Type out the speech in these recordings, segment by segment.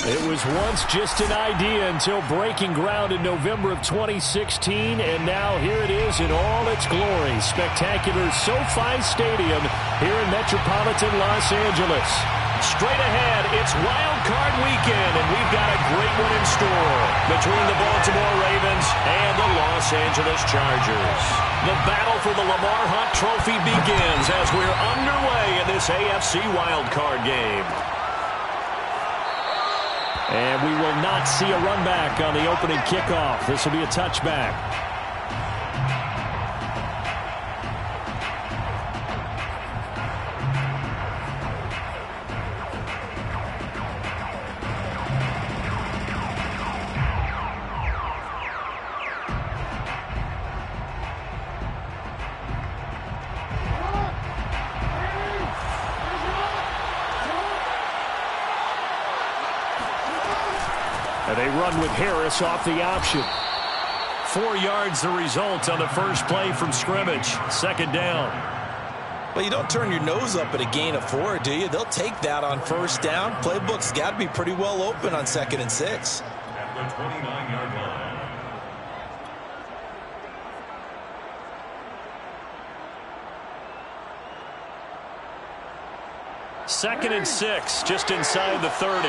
It was once just an idea until breaking ground in November of 2016, and now here it is in all its glory. Spectacular SoFi Stadium here in metropolitan Los Angeles. Straight ahead, it's Wild Card Weekend, and we've got a great one in store between the Baltimore Ravens and the Los Angeles Chargers. The battle for the Lamar Hunt Trophy begins as we're underway in this AFC Wild Card game. And we will not see a run back on the opening kickoff. This will be a touchback. They run with Harris off the option. 4 yards the result on the first play from scrimmage. Second down. Well, you don't turn your nose up at a gain of 4, do you? They'll take that on first down. Playbook's got to be pretty well open on 2nd and 6. At the 29-yard line. Second and 6, just inside the 30.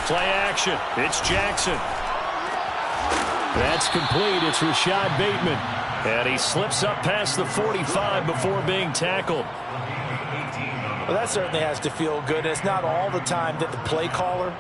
Play action. It's Jackson. That's complete. It's Rashad Bateman. And he slips up past the 45 before being tackled. Well, that certainly has to feel good. It's not all the time that the play caller...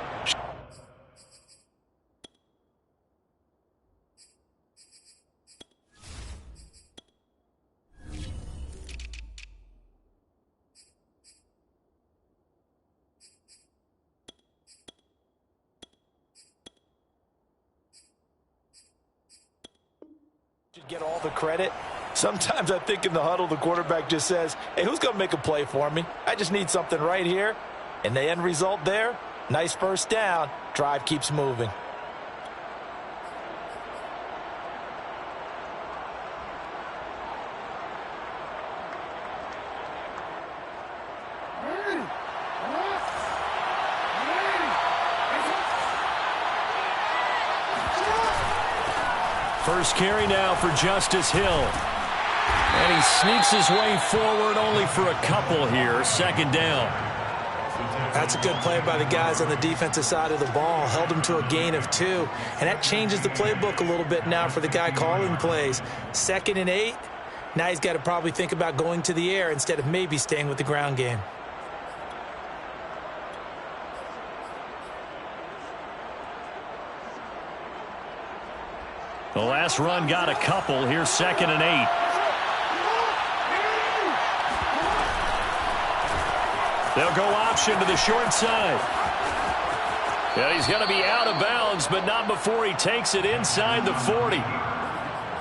get all the credit. Sometimes I think in the huddle the quarterback just says, hey, who's going to make a play for me? I just need something right here. And the end result there, nice first down. Drive keeps moving. First carry now for Justice Hill. And he sneaks his way forward only for a couple here. Second down. That's a good play by the guys on the defensive side of the ball. Held him to a gain of 2. And that changes the playbook a little bit now for the guy calling plays. 2nd and 8. Now he's got to probably think about going to the air instead of maybe staying with the ground game. The last run got a couple. Here's 2nd and 8. They'll go option to the short side. And he's going to be out of bounds, but not before he takes it inside the 40.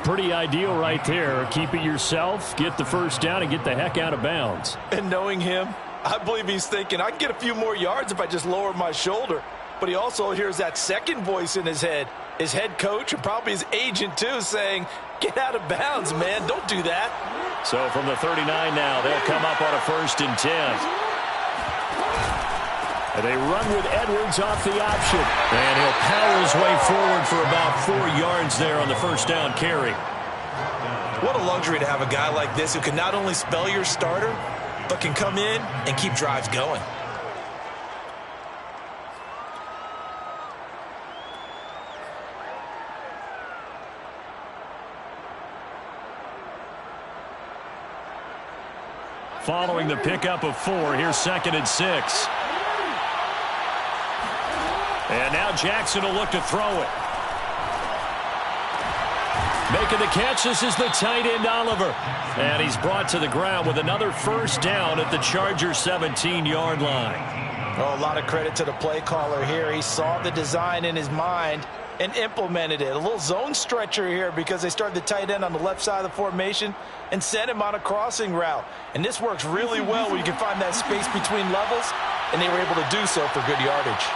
Pretty ideal right there. Keep it yourself, get the first down, and get the heck out of bounds. And knowing him, I believe he's thinking, I can get a few more yards if I just lower my shoulder. But he also hears that second voice in his head. His head coach and probably his agent, too, saying, get out of bounds, man. Don't do that. So from the 39 now, they'll come up on a 1st and 10. And they run with Edwards off the option. And he'll power his way forward for about 4 yards there on the first down carry. What a luxury to have a guy like this who can not only spell your starter, but can come in and keep drives going. Following the pickup of 4, here's 2nd and 6. And now Jackson will look to throw it. Making the catch, this is the tight end Oliver. And he's brought to the ground with another first down at the Chargers 17-yard line. Oh, a lot of credit to the play caller here. He saw the design in his mind and implemented it. A little zone stretcher here because they started the tight end on the left side of the formation and sent him on a crossing route. And this works really well where you can find that space between levels, and they were able to do so for good yardage.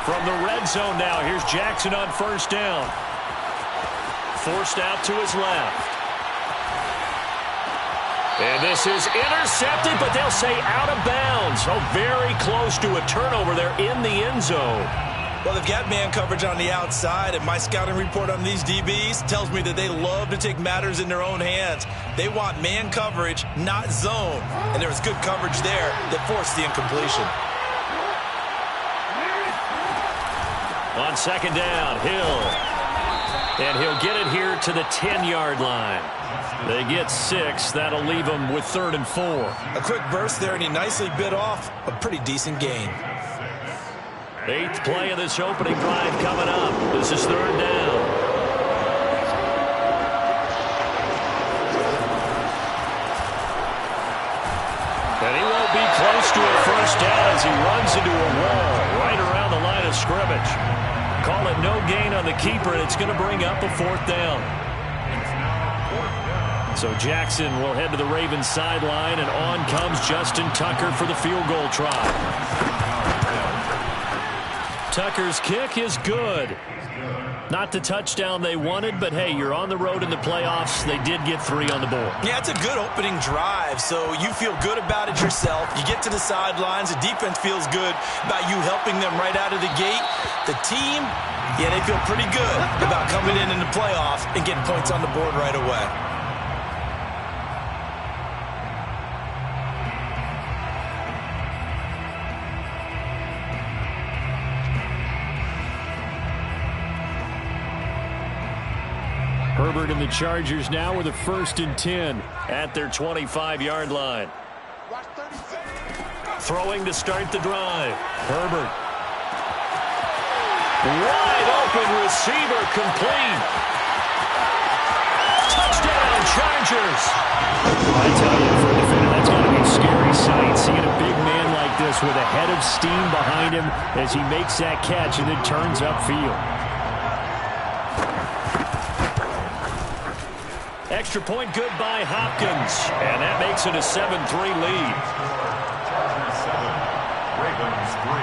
From the red zone now, here's Jackson on first down. Forced out to his left. And this is intercepted, but they'll say out of bounds. Oh, very close to a turnover there in the end zone. Well, they've got man coverage on the outside, and my scouting report on these DBs tells me that they love to take matters in their own hands. They want man coverage, not zone. And there was good coverage there that forced the incompletion. On second down, Hill. And he'll get it here to the 10-yard line. They get 6. That'll leave them with 3rd and 4. A quick burst there, and he nicely bit off a pretty decent gain. 8th play of this opening drive coming up. This is 3rd down. And he won't be close to a first down as he runs into a wall right around the line of scrimmage. Call it no gain on the keeper, and it's going to bring up a 4th down. So Jackson will head to the Ravens sideline, and on comes Justin Tucker for the field goal try. Tucker's kick is good. Not the touchdown they wanted, but hey, you're on the road in the playoffs. They did get 3 on the board. Yeah, it's a good opening drive, so you feel good about it yourself. You get to the sidelines. The defense feels good about you helping them right out of the gate. The team, yeah, they feel pretty good about coming in the playoffs and getting points on the board right away. Herbert and the Chargers now with a 1st and 10 at their 25-yard line. Throwing to start the drive. Herbert. Wide open receiver complete. Touchdown, Chargers. I tell you, for a defender, that's got to be a scary sight, seeing a big man like this with a head of steam behind him as he makes that catch and then turns upfield. Extra point good by Hopkins, and that makes it a 7-3 lead. Ravens 3.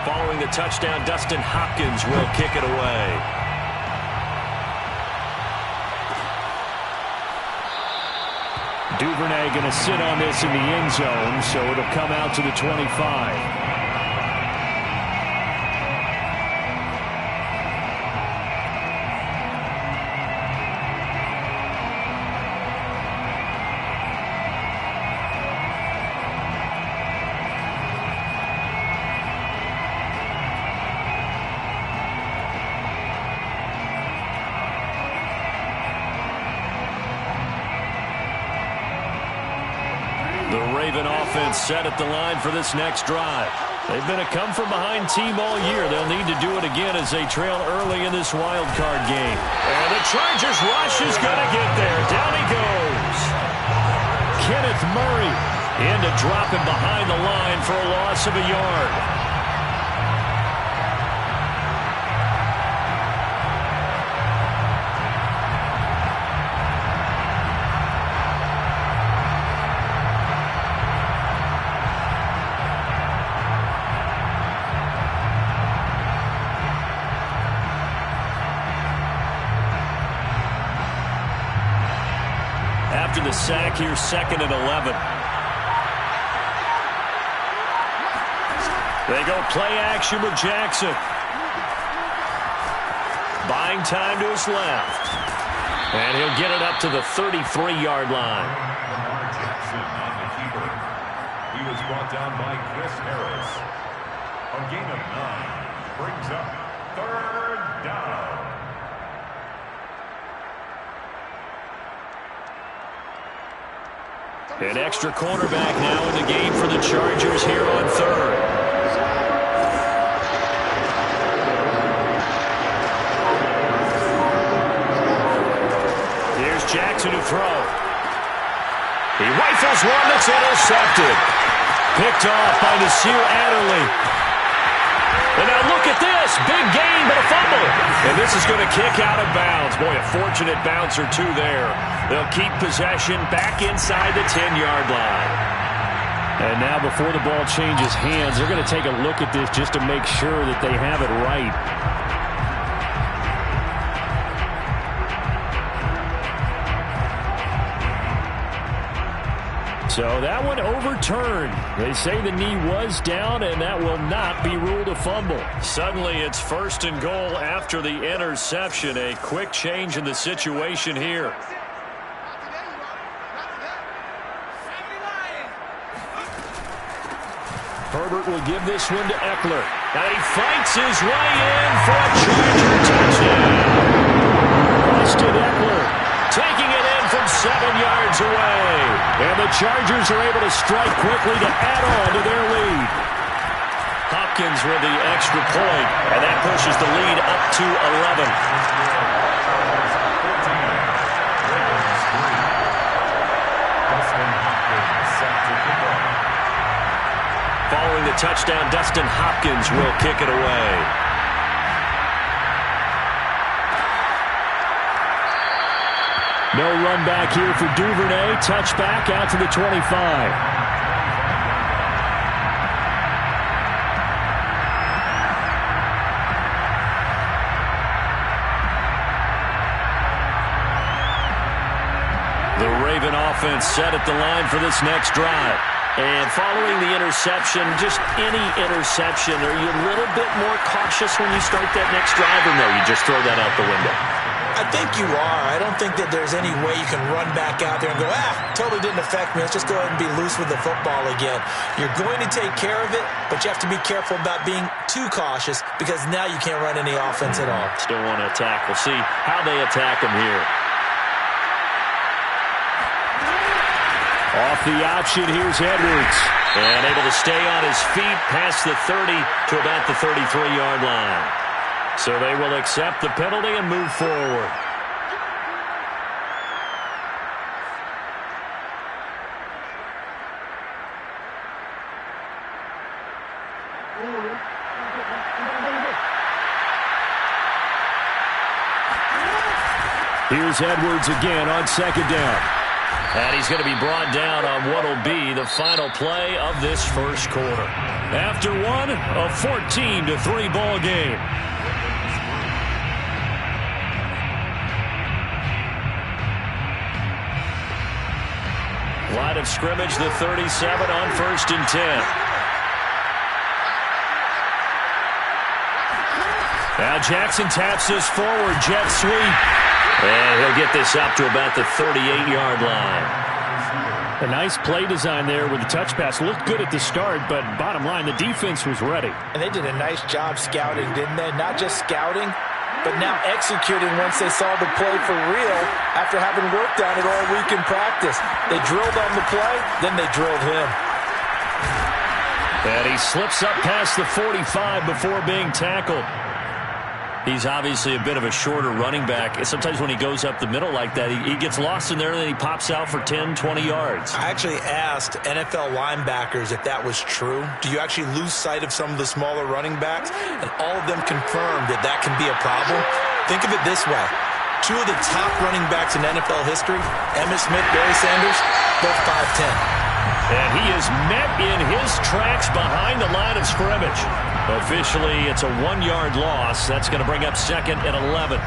Following the touchdown, Dustin Hopkins will kick it away. Duvernay going to sit on this in the end zone, so it'll come out to the 25. Set at the line for this next drive. They've been a come-from-behind team all year. They'll need to do it again as they trail early in this wild card game. And the Chargers rush is going to get there. Down he goes. Kenneth Murray in to drop him behind the line for a loss of a yard. After the sack here, 2nd and 11. They go play action with Jackson. Buying time to his left. And he'll get it up to the 33-yard line. Jackson on the keeper. He was brought down by Chris Harris. A gain of 9 brings up 3rd down. An extra cornerback now in the game for the Chargers here on 3rd. Here's Jackson to throw. He rifles one that's intercepted. Picked off by Nasir Adderley. And now look at this. Big gain, but a fumble. And this is going to kick out of bounds. Boy, a fortunate bounce or two there. They'll keep possession back inside the 10-yard line. And now before the ball changes hands, they're going to take a look at this just to make sure that they have it right. So that one overturned. They say the knee was down, and that will not be ruled a fumble. Suddenly, it's 1st and goal after the interception. A quick change in the situation here. Herbert will give this one to Eckler. And he fights his way in for a Charger touchdown. Austin Eckler taking it in from 7 yards away. And the Chargers are able to strike quickly to add on to their lead. Hopkins with the extra point, and that pushes the lead up to 11. Following the touchdown, Dustin Hopkins will kick it away. No run back here for Duvernay. Touchback out to the 25. The Raven offense set at the line for this next drive. And following the interception, just any interception, are you a little bit more cautious when you start that next drive, or no, you just throw that out the window? I think you are. I don't think that there's any way you can run back out there and go, totally didn't affect me. Let's just go ahead and be loose with the football again. You're going to take care of it, but you have to be careful about being too cautious because now you can't run any offense at all. Still want to attack. We'll see how they attack them here. Off the option, here's Edwards. And able to stay on his feet past the 30 to about the 33-yard line. So they will accept the penalty and move forward. Here's Edwards again on 2nd down. And he's going to be brought down on what will be the final play of this first quarter. After one, a 14-3 ball game. Line of scrimmage, the 37 on 1st and 10. Now Jackson taps this forward, jet sweep. And he'll get this up to about the 38-yard line. A nice play design there with the touch pass. Looked good at the start, but bottom line, the defense was ready. And they did a nice job scouting, didn't they? Not just scouting, but now executing once they saw the play for real after having worked on it all week in practice. They drilled on the play, then they drilled him. And he slips up past the 45 before being tackled. He's obviously a bit of a shorter running back. Sometimes when he goes up the middle like that, he gets lost in there and then he pops out for 10, 20 yards. I actually asked NFL linebackers if that was true. Do you actually lose sight of some of the smaller running backs? And all of them confirmed that that can be a problem. Think of it this way. 2 of the top running backs in NFL history, Emmitt Smith, Barry Sanders, both 5'10". And he is met in his tracks behind the line of scrimmage. Officially, it's a 1-yard loss. That's going to bring up 2nd and 11.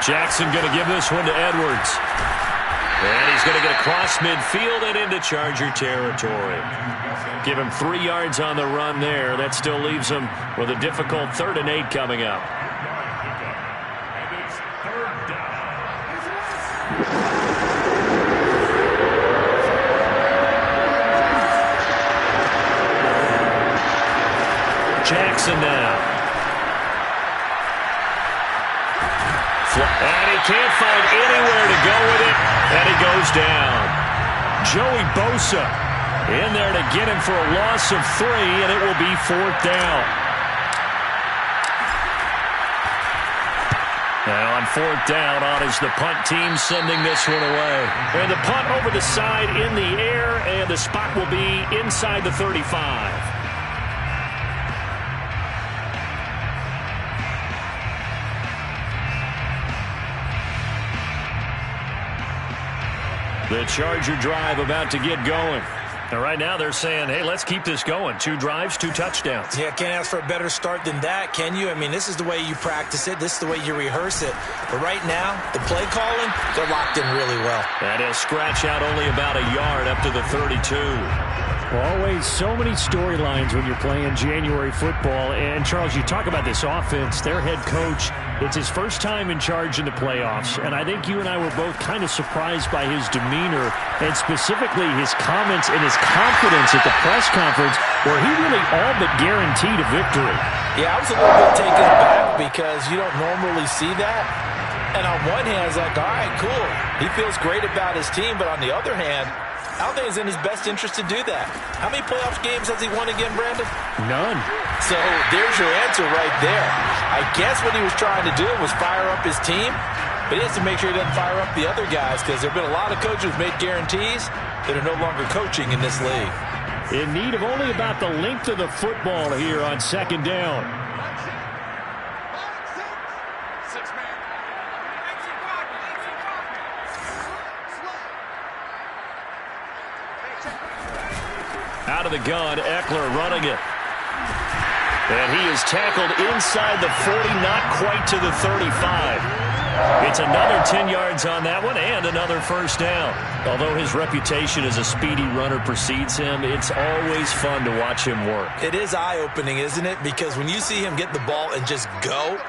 Jackson going to give this one to Edwards. And he's going to get across midfield and into Charger territory. Give him 3 yards on the run there. That still leaves him with a difficult 3rd and 8 coming up. And it's 3rd down. Jackson now. And he can't find anywhere to go with it, and he goes down. Joey Bosa in there to get him for a loss of 3, and it will be 4th down. Now on 4th down, on is the punt team sending this one away. And the punt over the side in the air, and the spot will be inside the 35. The Charger drive about to get going. And right now they're saying, hey, let's keep this going. 2 drives, 2 touchdowns. Yeah, can't ask for a better start than that, can you? I mean, this is the way you practice it. This is the way you rehearse it. But right now, the play calling, they're locked in really well. And he'll scratch out only about a yard up to the 32. Always so many storylines when you're playing January football. And, Charles, you talk about this offense. Their head coach, it's his first time in charge in the playoffs. And I think you and I were both kind of surprised by his demeanor and specifically his comments and his confidence at the press conference where he really all but guaranteed a victory. Yeah, I was a little bit taken aback because you don't normally see that. And on one hand, it's like, all right, cool. He feels great about his team. But on the other hand, I don't think it's in his best interest to do that. How many playoff games has he won again, Brandon? None. So there's your answer right there. I guess what he was trying to do was fire up his team, but he has to make sure he doesn't fire up the other guys because there have been a lot of coaches who made guarantees that are no longer coaching in this league. In need of only about the length of the football here on 2nd down. Out of the gun, Eckler running it. And he is tackled inside the 40, not quite to the 35. It's another 10 yards on that one and another first down. Although his reputation as a speedy runner precedes him, it's always fun to watch him work. It is eye-opening, isn't it? Because when you see him get the ball and just go,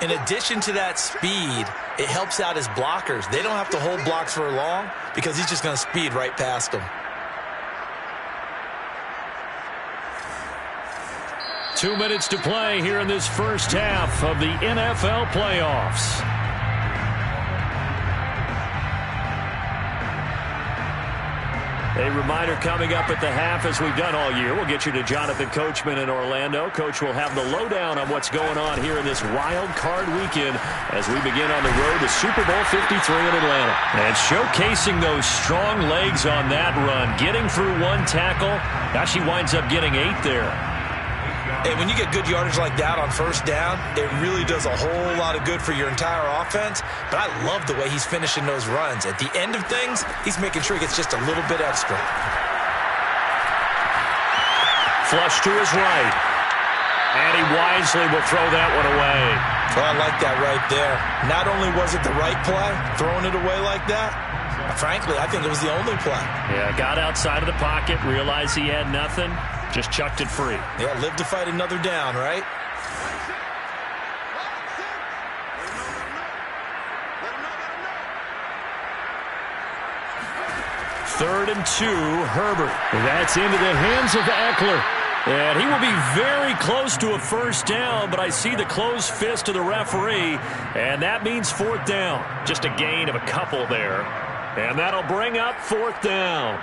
in addition to that speed, it helps out his blockers. They don't have to hold blocks for long because he's just going to speed right past them. 2 minutes to play here in this first half of the NFL playoffs. A reminder coming up at the half, as we've done all year. We'll get you to Jonathan Coachman in Orlando. Coach will have the lowdown on what's going on here in this wild card weekend as we begin on the road to Super Bowl 53 in Atlanta. And showcasing those strong legs on that run, getting through 1 tackle. Gosh, he winds up getting 8 there. And when you get good yardage like that on first down, it really does a whole lot of good for your entire offense. But I love the way he's finishing those runs. At the end of things, he's making sure he gets just a little bit extra. Flush to his right. And he wisely will throw that one away. Well, I like that right there. Not only was it the right play, throwing it away like that, frankly, I think it was the only play. Yeah, got outside of the pocket, realized he had nothing. Just chucked it free. Yeah, live to fight another down, right? Third and 2, Herbert. That's into the hands of Eckler. And he will be very close to a first down, but I see the closed fist of the referee, and that means 4th down. Just a gain of a couple there. And that'll bring up 4th down.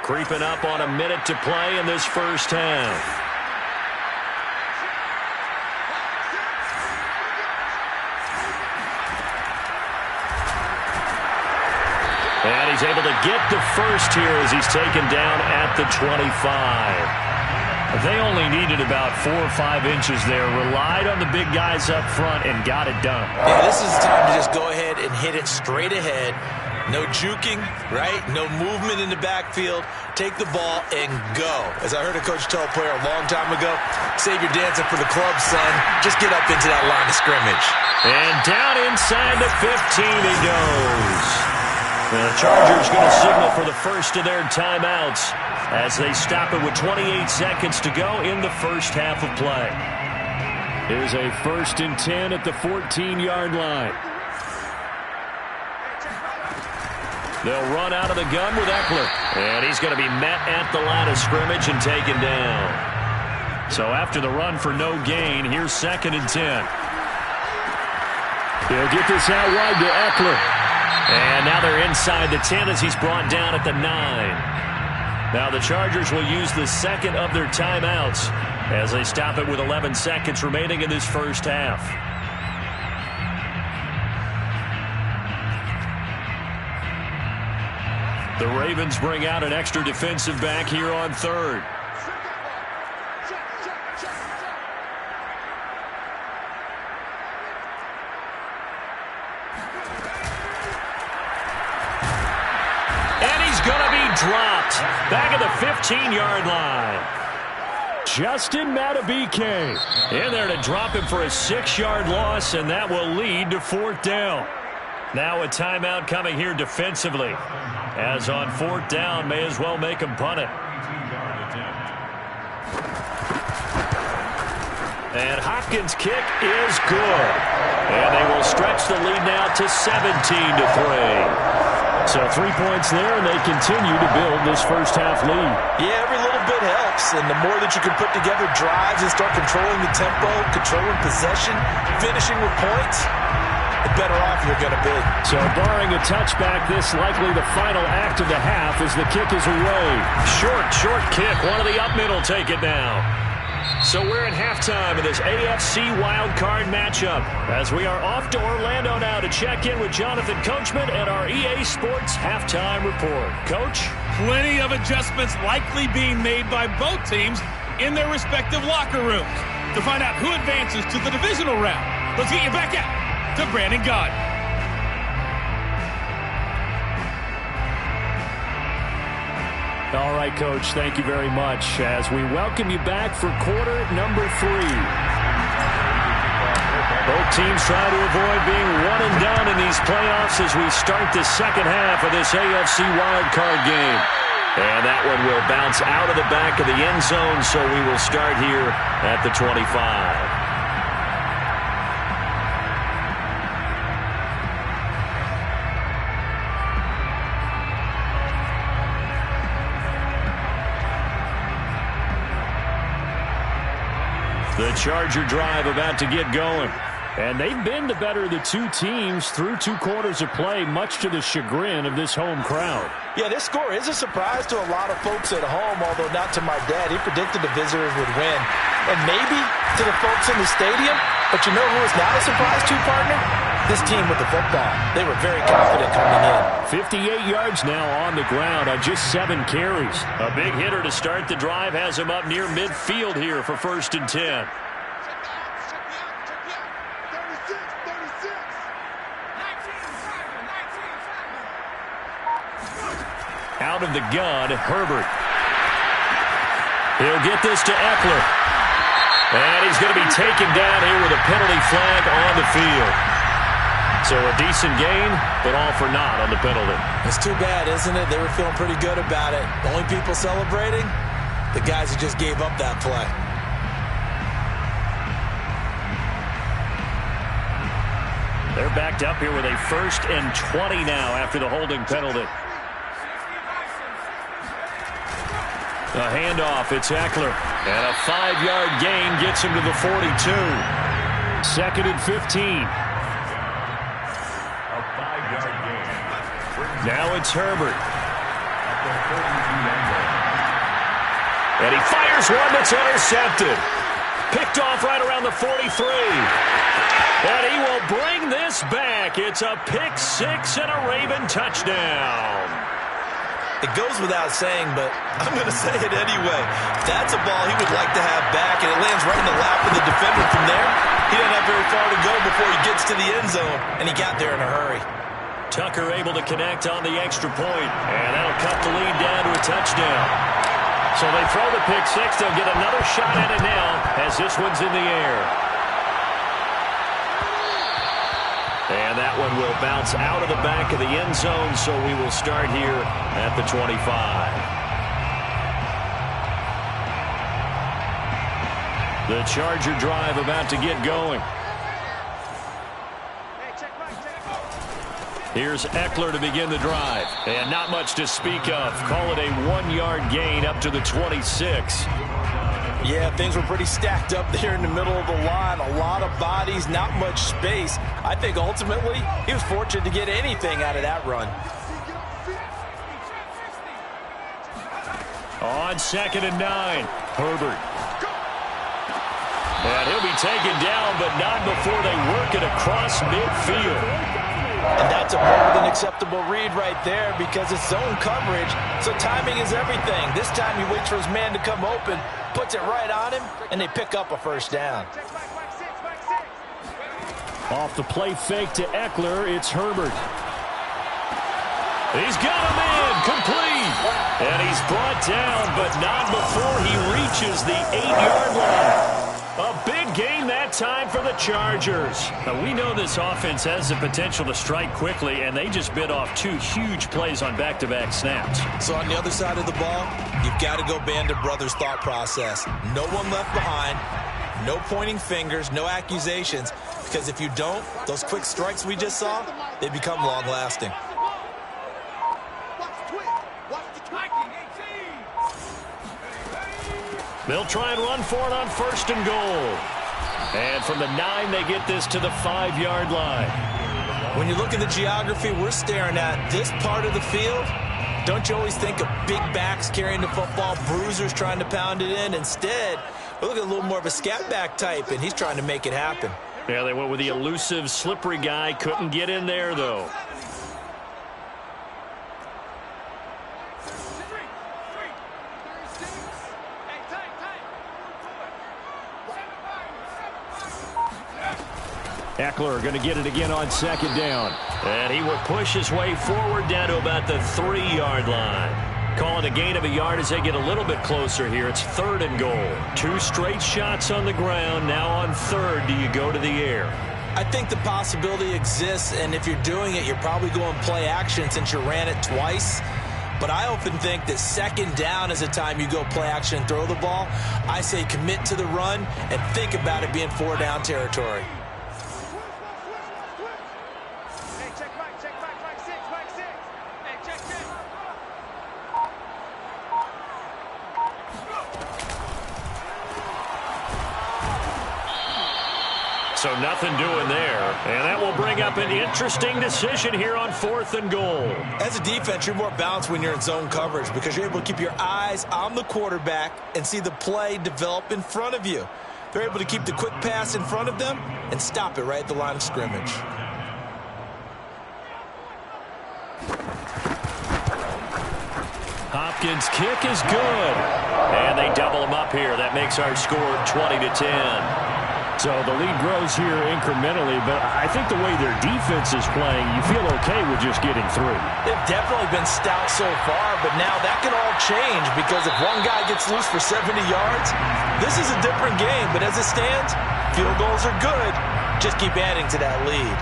Creeping up on a minute to play in this first half. And he's able to get the first here as he's taken down at the 25. They only needed about 4 or 5 inches there. Relied on the big guys up front and got it done. Yeah, this is the time to just go ahead and hit it straight ahead. No juking, right? No movement in the backfield. Take the ball and go. As I heard a coach tell a player a long time ago, save your dancing for the club, son. Just get up into that line of scrimmage. And down inside the 15 he goes. The Chargers going to signal for the first of their timeouts as they stop it with 28 seconds to go in the first half of play. Here's a 1st and 10 at the 14-yard line. They'll run out of the gun with Eckler. And he's going to be met at the line of scrimmage and taken down. So after the run for no gain, here's 2nd and 10. He'll get this out wide to Eckler. And now they're inside the 10 as he's brought down at the 9. Now the Chargers will use the second of their timeouts as they stop it with 11 seconds remaining in this first half. The Ravens bring out an extra defensive back here on third. And he's going to be dropped back at the 15-yard line. Justin Madubuike in there to drop him for a 6-yard loss, and that will lead to 4th down. Now a timeout coming here defensively, as on 4th down, may as well make him punt it. And Hopkins' kick is good. And they will stretch the lead now to 17-3. So 3 points there, and they continue to build this first half lead. Yeah, every little bit helps, and the more that you can put together drives and start controlling the tempo, controlling possession, finishing with points, the better off you're going to be. So barring a touchback, this likely the final act of the half as the kick is away. Short kick. One of the up middle take it now. So we're at halftime of this AFC wildcard matchup as we are off to Orlando now to check in with Jonathan Coachman and our EA Sports halftime report. Coach? Plenty of adjustments likely being made by both teams in their respective locker rooms. To find out who advances to the divisional round, let's get you back out to Brandon Gaudin. All right, Coach, thank you very much as we welcome you back for quarter number 3. Both teams try to avoid being one and done in these playoffs as we start the second half of this AFC wildcard game. And that one will bounce out of the back of the end zone, so we will start here at the 25. The Charger drive about to get going. And they've been the better of the two teams through 2 quarters of play, much to the chagrin of this home crowd. Yeah, this score is a surprise to a lot of folks at home, although not to my dad. He predicted the visitors would win. And maybe to the folks in the stadium. But you know who is not a surprise to, partner? This team with the football. They were very confident coming in. 58 yards now on the ground on just 7 carries. A big hitter to start the drive has him up near midfield here for 1st and 10. Out of the gun, Herbert. He'll get this to Eckler. And he's going to be taken down here with a penalty flag on the field. So a decent gain, but all for naught on the penalty. It's too bad, isn't it? They were feeling pretty good about it. The only people celebrating, the guys who just gave up that play. They're backed up here with a 1st and 20 now after the holding penalty. A handoff, it's Eckler. And a 5-yard gain gets him to the 42. 2nd and 15. A 5-yard gain. Now it's Herbert. And he fires one that's intercepted. Picked off right around the 43. And he will bring this back. It's a pick 6 and a Raven touchdown. It goes without saying, but I'm going to say it anyway. That's a ball he would like to have back, and it lands right in the lap of the defender from there. He doesn't have very far to go before he gets to the end zone, and he got there in a hurry. Tucker able to connect on the extra point, and that'll cut the lead down to a touchdown. So they throw the pick 6. They'll get another shot at it now as this one's in the air. And that one will bounce out of the back of the end zone, so we will start here at the 25. The Charger drive about to get going. Here's Eckler to begin the drive. And not much to speak of. Call it a 1-yard gain up to the 26. Yeah, things were pretty stacked up there in the middle of the line. A lot of bodies, not much space. I think ultimately he was fortunate to get anything out of that run. On 2nd and 9, Herbert. And he'll be taken down, but not before they work it across midfield. And that's a more than acceptable read right there because it's zone coverage, so timing is everything. This time he waits for his man to come open, puts it right on him, and they pick up a first down. Off the play fake to Eckler, it's Herbert. He's got him in, complete. And he's brought down, but not before he reaches the 8-yard line. A big gain that time for the Chargers. Now, we know this offense has the potential to strike quickly, and they just bit off 2 huge plays on back-to-back snaps. So on the other side of the ball, you've got to go Band of Brothers thought process. No one left behind, no pointing fingers, no accusations, because if you don't, those quick strikes we just saw, they become long-lasting. They'll try and run for it on 1st and goal. And from the 9, they get this to the 5-yard line. When you look at the geography we're staring at, this part of the field, don't you always think of big backs carrying the football, bruisers trying to pound it in? Instead, we're looking at a little more of a scat back type, and he's trying to make it happen. Yeah, they went with the elusive, slippery guy. Couldn't get in there, though. Eckler going to get it again on 2nd down. And he will push his way forward down to about the 3-yard line. Calling a gain of a yard as they get a little bit closer here. It's 3rd and goal. 2 straight shots on the ground. Now on 3rd, do you go to the air? I think the possibility exists, and if you're doing it, you're probably going play action since you ran it twice. But I often think that 2nd down is the time you go play action and throw the ball. I say commit to the run and think about it being 4-down territory. So nothing doing there. And that will bring up an interesting decision here on 4th and goal. As a defense, you're more balanced when you're in zone coverage because you're able to keep your eyes on the quarterback and see the play develop in front of you. They're able to keep the quick pass in front of them and stop it right at the line of scrimmage. Hopkins' kick is good. And they double him up here. That makes our score 20-10. So the lead grows here incrementally, but I think the way their defense is playing, you feel okay with just getting through. They've definitely been stout so far, but now that can all change because if one guy gets loose for 70 yards, this is a different game. But as it stands, field goals are good. Just keep adding to that lead.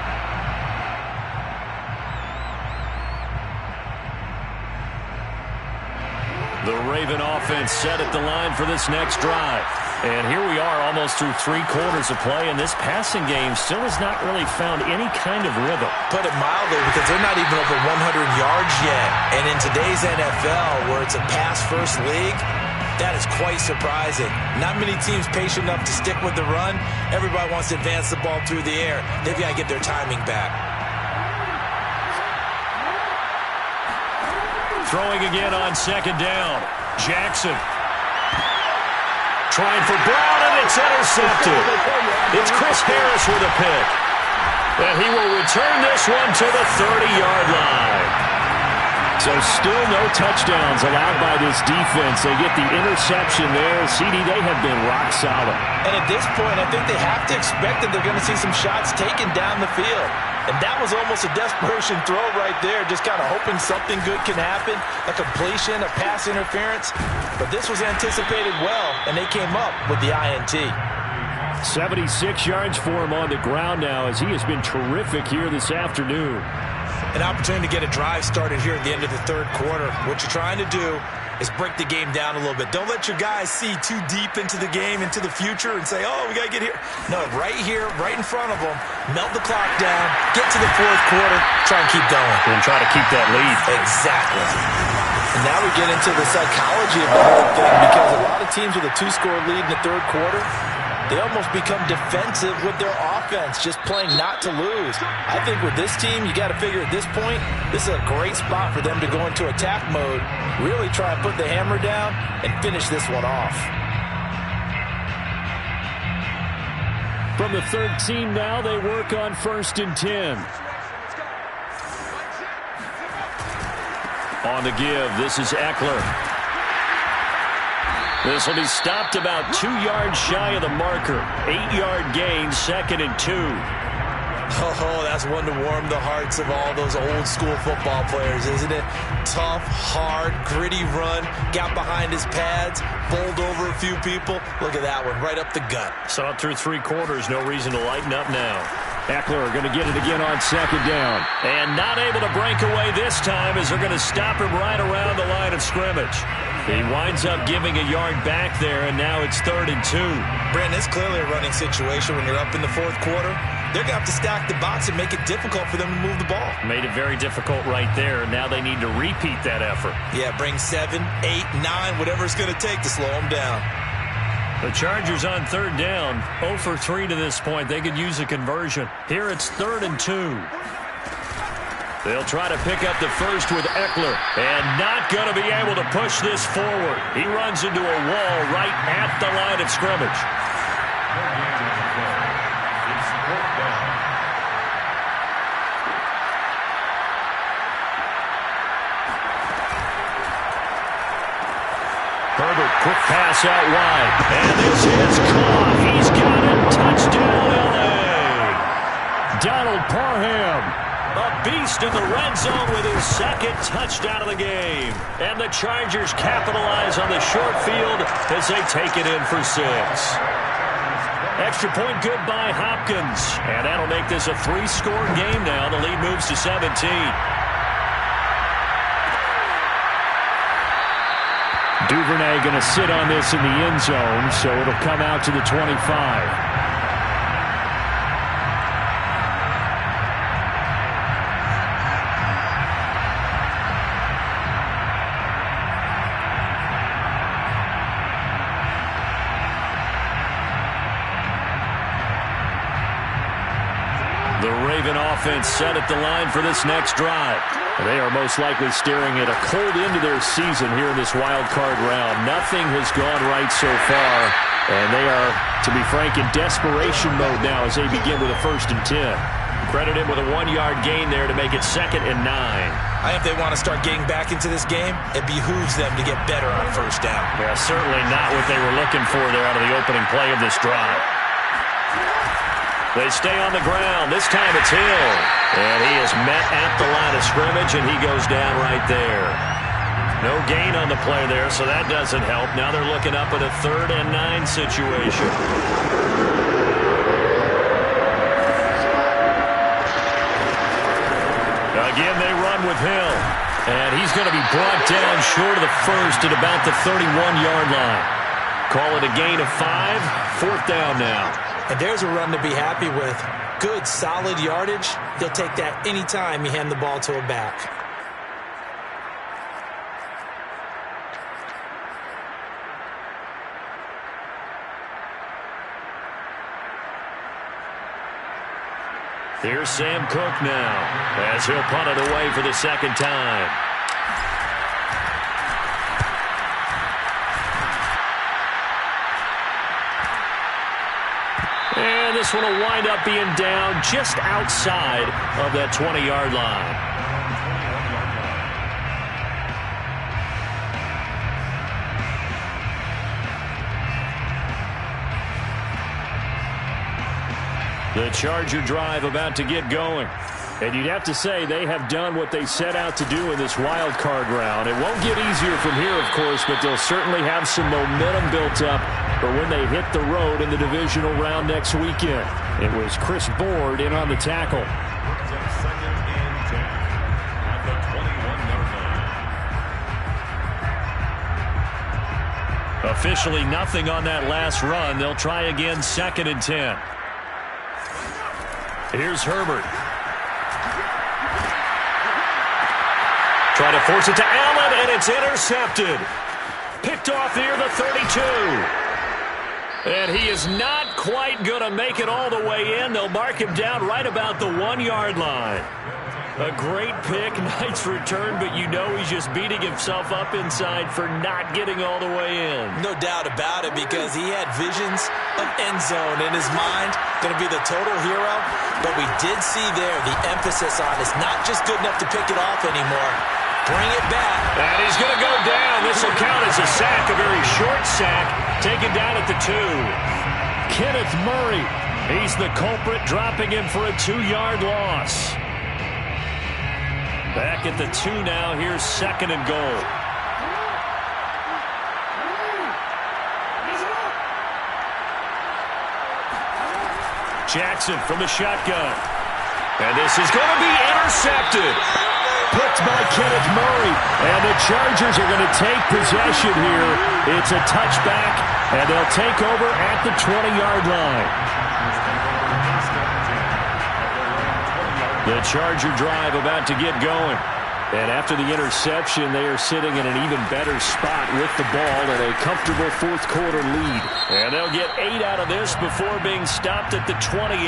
The Raven offense set at the line for this next drive. And here we are almost through 3 quarters of play, and this passing game still has not really found any kind of rhythm. Put it mildly, because they're not even over 100 yards yet. And in today's NFL, where it's a pass-first league, that is quite surprising. Not many teams patient enough to stick with the run. Everybody wants to advance the ball through the air. They've got to get their timing back. Throwing again on 2nd down. Jackson. Trying for Brown, and it's intercepted. It's Chris Harris with a pick. And he will return this one to the 30-yard line. So still no touchdowns allowed by this defense. They get the interception there. CD, they have been rock solid. And at this point, I think they have to expect that they're going to see some shots taken down the field. And that was almost a desperation throw right there, just kind of hoping something good can happen, a completion, a pass interference. But this was anticipated well, and they came up with the INT. 76 yards for him on the ground now as he has been terrific here this afternoon. An opportunity to get a drive started here at the end of the 3rd quarter. What you're trying to do is break the game down a little bit. Don't let your guys see too deep into the game, into the future, and say, oh, we got to get here. No, right here, right in front of them, melt the clock down, get to the 4th quarter, try and keep going. And try to keep that lead. Exactly. And now we get into the psychology of the whole thing because a lot of teams with a 2-score lead in the 3rd quarter, they almost become defensive with their offense, just playing not to lose. I think with this team, you got to figure at this point, this is a great spot for them to go into attack mode, really try and put the hammer down and finish this one off. From the 13 now, they work on 1st and 10. On the give, this is Eckler. This will be stopped about 2 yards shy of the marker. 8-yard gain, 2nd and 2. Oh, that's one to warm the hearts of all those old school football players, isn't it? Tough, hard, gritty run. Got behind his pads, bowled over a few people. Look at that one, right up the gut. Saw it through 3 quarters. No reason to lighten up now. Eckler going to get it again on 2nd down. And not able to break away this time as they're going to stop him right around the line of scrimmage. He winds up giving a yard back there, and now it's 3rd and 2. Brandon, it's clearly a running situation when you're up in the 4th quarter. They're going to have to stack the box and make it difficult for them to move the ball. Made it very difficult right there. Now they need to repeat that effort. Yeah, bring 7, 8, 9, whatever it's going to take to slow them down. The Chargers on 3rd down, 0 for 3 to this point. They could use a conversion. Here it's 3rd and 2. They'll try to pick up the first with Eckler, and not going to be able to push this forward. He runs into a wall right at the line of scrimmage. Herbert, quick pass out wide, and this is caught. He's got it. Touchdown, L.A. Donald Parham, a beast in the red zone with his 2nd touchdown of the game. And the Chargers capitalize on the short field as they take it in for 6. Extra point good by Hopkins, and that'll make this a 3-score game now. The lead moves to 17. Duvernay going to sit on this in the end zone, so it'll come out to the 25. The Raven offense set at the line for this next drive. They are most likely staring at a cold end to their season here in this wild card round. Nothing has gone right so far, and they are, to be frank, in desperation mode now as they begin with a 1st and 10. Credit him with a 1-yard gain there to make it 2nd and 9. I think if they want to start getting back into this game, it behooves them to get better on 1st down. Yeah, certainly not what they were looking for there out of the opening play of this drive. They stay on the ground. This time it's Hill. And he is met at the line of scrimmage, and he goes down right there. No gain on the play there, so that doesn't help. Now they're looking up at a 3rd and 9 situation. Again, they run with Hill. And he's going to be brought down short of the first at about the 31-yard line. Call it a gain of 5. 4th down now. And there's a run to be happy with. Good, solid yardage. They'll take that anytime you hand the ball to a back. Here's Sam Cook now, as he'll punt it away for the 2nd time. And this one will wind up being down just outside of that 20-yard line. The Charger drive about to get going. And you'd have to say they have done what they set out to do in this wild card round. It won't get easier from here, of course, but they'll certainly have some momentum built up for when they hit the road in the divisional round next weekend. It was Chris Board in on the tackle. 2nd and 10 at the 21-yard line. Officially nothing on that last run. They'll try again 2nd and 10. Here's Herbert. Try to force it to Allen, and it's intercepted. Picked off near the 32. And he is not quite going to make it all the way in. They'll mark him down right about the 1-yard line. A great pick, nice return, but you know he's just beating himself up inside for not getting all the way in. No doubt about it, because he had visions of end zone in his mind. Going to be the total hero. But we did see there the emphasis on it's not just good enough to pick it off anymore. bring it back. And he's going to go down. This will count as a sack, a very short sack, taken down at the 2. Kenneth Murray, he's the culprit, dropping him for a 2-yard loss. Back at the 2 now. Here's 2nd and goal. Jackson from the shotgun. And this is going to be intercepted. Picked by Kenneth Murray. And the Chargers are going to take possession here. It's a touchback, and they'll take over at the 20-yard line. The Charger drive about to get going. And after the interception, they are sitting in an even better spot with the ball and a comfortable fourth-quarter lead. And they'll get 8 out of this before being stopped at the 28.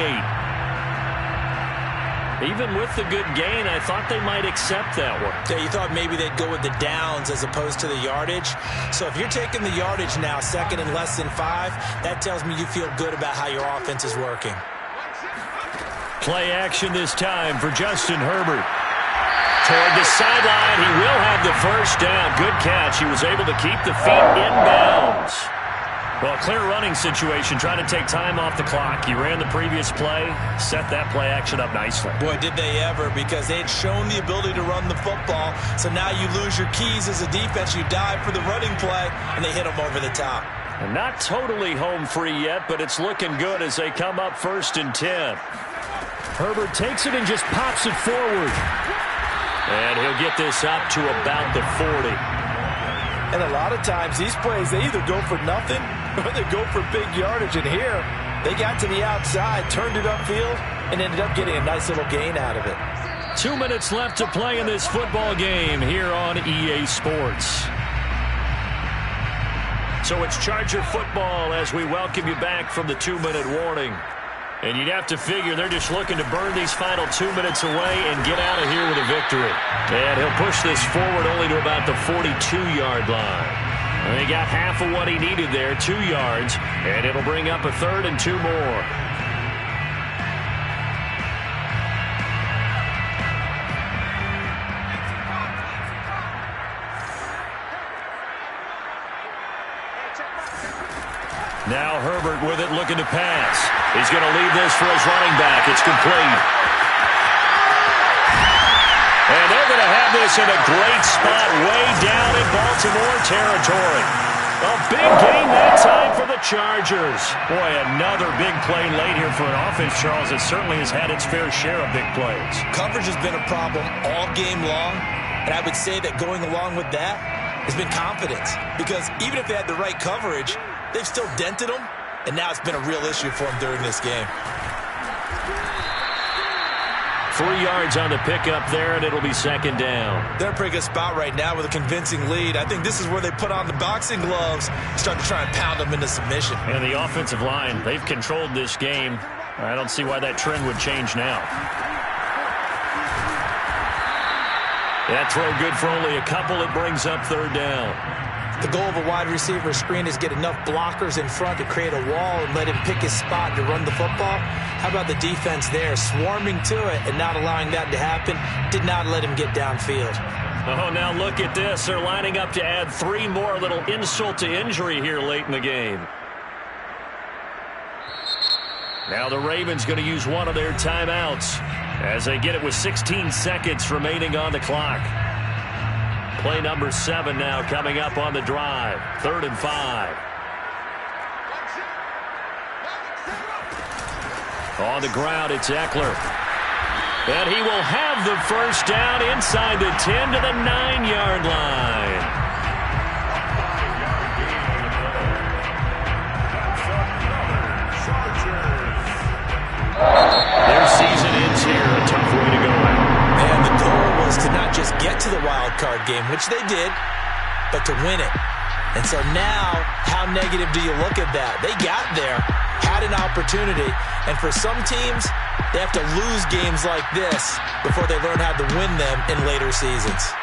Even with the good gain, I thought they might accept that one. Yeah, you thought maybe they'd go with the downs as opposed to the yardage. So if you're taking the yardage now, 2nd and less than 5, that tells me you feel good about how your offense is working. Play action this time for Justin Herbert. Toward the sideline, he will have the first down. Good catch. He was able to keep the feet inbounds. Well, clear running situation, trying to take time off the clock. He ran the previous play, set that play action up nicely. Boy, did they ever, because they had shown the ability to run the football. So now you lose your keys as a defense. You dive for the running play, and they hit them over the top. And not totally home free yet, but it's looking good as they come up 1st and 10. Herbert takes it and just pops it forward. And he'll get this up to about the 40. And a lot of times, these plays, they either go for nothing or they go for big yardage. And here, they got to the outside, turned it upfield, and ended up getting a nice little gain out of it. 2 minutes left to play in this football game here on EA Sports. So it's Charger football as we welcome you back from the 2-minute warning. And you'd have to figure they're just looking to burn these final 2 minutes away and get out of here with a victory. And he'll push this forward only to about the 42-yard line. And he got half of what he needed there, 2 yards, and it'll bring up a 3rd and 2 more. Now Herbert with it, looking to pass. He's going to leave this for his running back. It's complete. And they're going to have this in a great spot way down in Baltimore territory. A big game that time for the Chargers. Boy, another big play late here for an offense, Charles, that certainly has had its fair share of big plays. Coverage has been a problem all game long, and I would say that going along with that has been confidence. Because even if they had the right coverage, they've still dented them, and now it's been a real issue for them during this game. 3 yards on the pickup there, and it'll be 2nd down. They're in a pretty good spot right now with a convincing lead. I think this is where they put on the boxing gloves and start to try and pound them into submission. And the offensive line, they've controlled this game. I don't see why that trend would change now. That throw good for only a couple. It brings up 3rd down. The goal of a wide receiver screen is get enough blockers in front to create a wall and let him pick his spot to run the football. How about the defense there, swarming to it and not allowing that to happen? Did not let him get downfield. Oh, now look at this. They're lining up to add 3 more, little insult to injury here late in the game. Now the Ravens going to use one of their timeouts as they get it with 16 seconds remaining on the clock. Play number 7 now coming up on the drive. 3rd and 5. On the ground, it's Eckler. And he will have the first down inside the 10 to the 9-yard line. Their season ends here. A tough way to go out. And the goal was to not just get to the wild card game, which they did, but to win it. And so now, how negative do you look at that? They got there, had an opportunity, and for some teams, they have to lose games like this before they learn how to win them in later seasons.